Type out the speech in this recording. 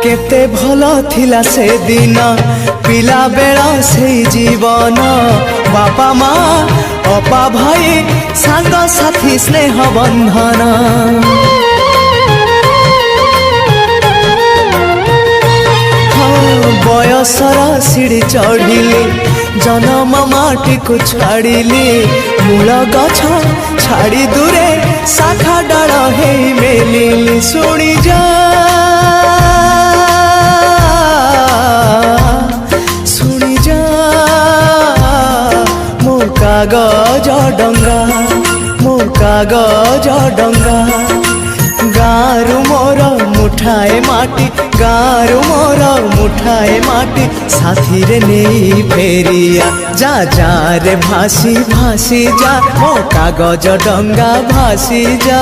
केते भलो थिला से दिन पिला बेला से जीवन बापा माँ अपा भाई सांग साथी स्नेह बंधन बयसर सीढ़ी चढ़िली जन्म माटी को छाड़िली मूल गछ छाड़ी दूरे शाखा डाल हे मेलिली शुणी जा शुणी जा मो कागज डंगा मो कागज डंगा गारू मोर मुठाए माटी गारू मोर मुठाए माटी साथी रे नहीं फेरिया जा जा रे भासी भासी जा मो कागज डंगा भासी जा।